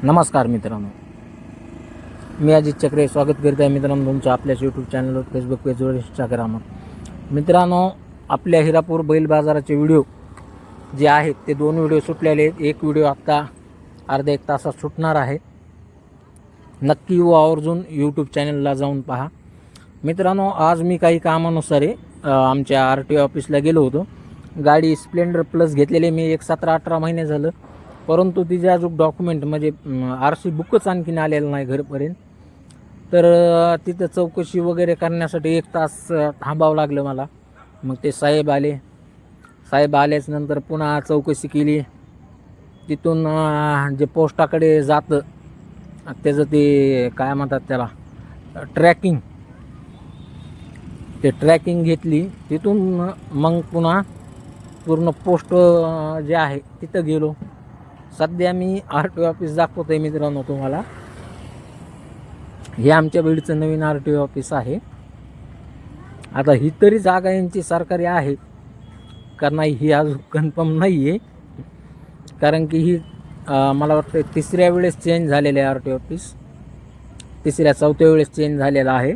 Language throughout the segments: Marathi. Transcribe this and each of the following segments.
नमस्कार मित्रांनो, मी अजित चक्रे स्वागत करत आहे मित्रांनो तुमचं आपल्याच यूट्यूब चॅनलवर, फेसबुक पेजवर, इंस्टाग्रामवर. मित्रांनो, आपल्या हिरापूर बैल बाजाराचे व्हिडिओ जे आहेत ते 2 व्हिडिओ सुटलेले आहेत. एक व्हिडिओ आत्ता अर्ध्या 1 तासात सुटणार आहे. नक्की आवर्जून यूट्यूब चॅनलला जाऊन पहा. मित्रांनो, आज मी काही कामानुसार आमच्या RTO ऑफिसला गेलो होतो. गाडी स्प्लेंडर प्लस घेतलेली मी 17-18 महिने झालं, परंतु तिचे अजून डॉक्युमेंट म्हणजे RC बुकच आणखीन आलेलं नाही घरपर्यंत. तर तिथं चौकशी वगैरे करण्यासाठी 1 तास थांबावं लागलं मला. मग ते साहेब आल्याच नंतर पुन्हा चौकशी केली. तिथून जे पोस्टाकडे जातं त्याचं ते काय म्हणतात त्याला ट्रॅकिंग घेतली. तिथून मग पुन्हा पूर्ण पोस्ट जे आहे तिथं गेलो. सध्या मी RTO ऑफिस दाखवतो आहे मित्रांनो तुम्हाला. हे आमच्या बीडचं नवीन RTO ऑफिस आहे. आता ही तरी जागा यांची सरकारी आहे का नाही ही अजून कन्फर्म नाही आहे, कारण की ही मला वाटतं 3ऱ्या वेळेस चेंज झालेलं आहे RTO ऑफिस. 3ऱ्या-4थ्या वेळेस चेंज झालेला आहे.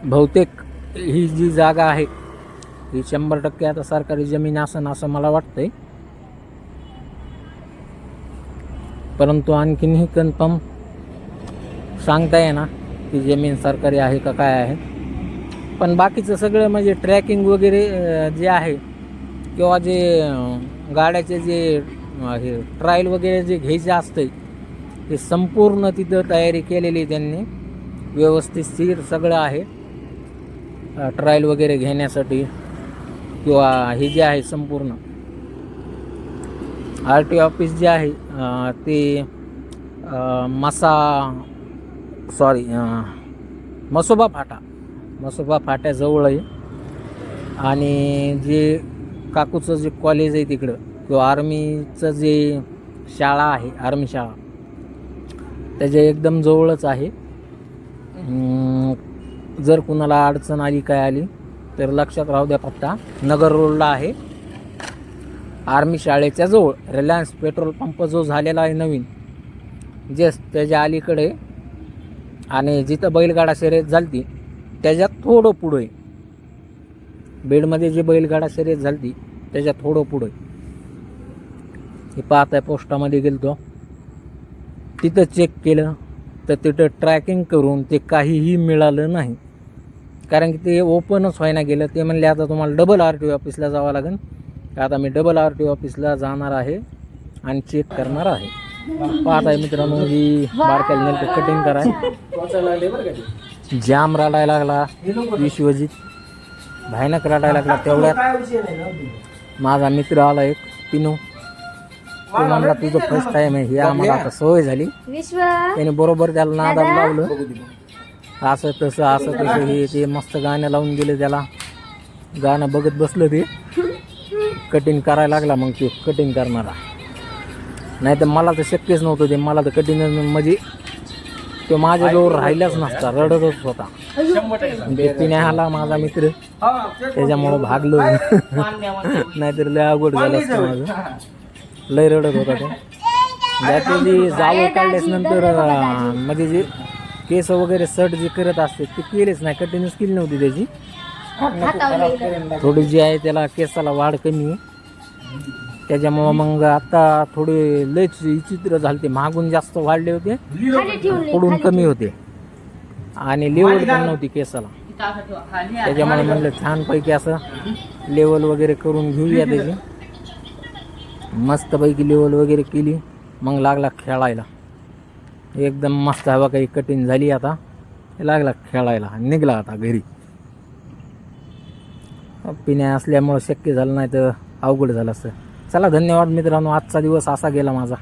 बहुतेक ही जी जागा आहे ही 100% आता सरकारी जमीन असेल असं मला वाटतंय, परंतु आणखीनही कन्फर्म सांगता येणार की जमीन सरकारी आहे का काय आहे. पण बाकीचं सगळं म्हणजे ट्रॅकिंग वगैरे जे आहे किंवा जे गाड्याचे जे हे ट्रायल वगैरे जे घ्यायचे असते ते संपूर्ण तिथं तयारी केलेली त्यांनी. व्यवस्थित सगळं आहे ट्रायल वगैरे घेण्यासाठी किंवा हे जे आहे संपूर्ण RTO ऑफिस जे आहे ते मसोबा फाट्याजवळ आहे. आणि जे काकूचं जे कॉलेज आहे तिकडं किंवा आर्मीचं जे शाळा आहे, आर्मी शाळा, त्याच्या एकदम जवळच आहे. जर कुणाला अडचण आली काय आली तर लक्षात राहू द्या, पत्ता नगर रोडला आहे. आर्मी शाळेच्या जवळ रिलायन्स पेट्रोल पंप जो झालेला आहे नवीन, त्याच्या अलीकडे. आणि जिथं बैलगाडा शर्यत झाली त्याच्यात थोडं पुढं, बीडमध्ये जे बैलगाडा शर्यत झाली त्याच्यात थोडं पुढं हे पाहत आहे. पोस्टामध्ये गेलो तिथं चेक केलं तर तिथं ट्रॅकिंग करून ते काहीही मिळालं नाही, कारण की ते ओपनच व्हायला गेलं. ते म्हणले आता तुम्हाला डबल RTO ऑफिसला जावं लागेल. आता मी डबल RTO ऑफिसला जाणार आहे आणि चेक करणार आहे. पाहत आहे मित्रांनो, ही बारकाईला नेमकं कटिंग कराय जाम रडायला लागला विश्वजित, भयानक रडायला लागला. तेवढ्यात माझा मित्र आला एक पिनू. तो म्हणला तुझं फर्स्ट टाईम आहे. हे आम्हाला आता सवय झाली. त्याने बरोबर त्याला नादाला लावलं, असं तसं हे ते मस्त गाणं लावून गेले. त्याला गाणं बघत बसलं, ते कटिंग करायला लागला. मग ते कटिंग करणारा, नाही तर मला तर शक्यच नव्हतं ते. मला तर कटिंग म्हणजे तो माझ्याजवळ राहिलाच नसता, रडतच होता. पिण्या आला माझा मित्र, त्याच्यामुळं भागलो. नाहीतर लय अवघड झालं असतं माझं. लय रडत होता तो. त्याचे जे जावळ काढल्यास नंतर म्हणजे जे केस वगैरे सट जे करत असते ते केलेच नाही, कटिंगच केली नव्हती त्याची. थोडी जी आहे त्याला केसाला वाढ कमी आहे, त्याच्यामुळं मग आता थोडे लयच विचित्र झाले. ते मागून जास्त वाढले होते, पुढून कमी होते, आणि लेवल पण नव्हती केसाला. त्याच्यामुळे म्हणलं छानपैकी असं लेवल वगैरे करून घेऊया त्याची. मस्तपैकी लेवल वगैरे केली, मग लागला खेळायला. एकदम मस्त हवा काही कटिंग झाली. आता लागला खेळायला, निघला आता घरी. पिण्या असल्यामुळं शक्य झालं, नाही तर अवघड झालं असतं. चला, धन्यवाद मित्रांनो. आजचा दिवस असा गेला माझा.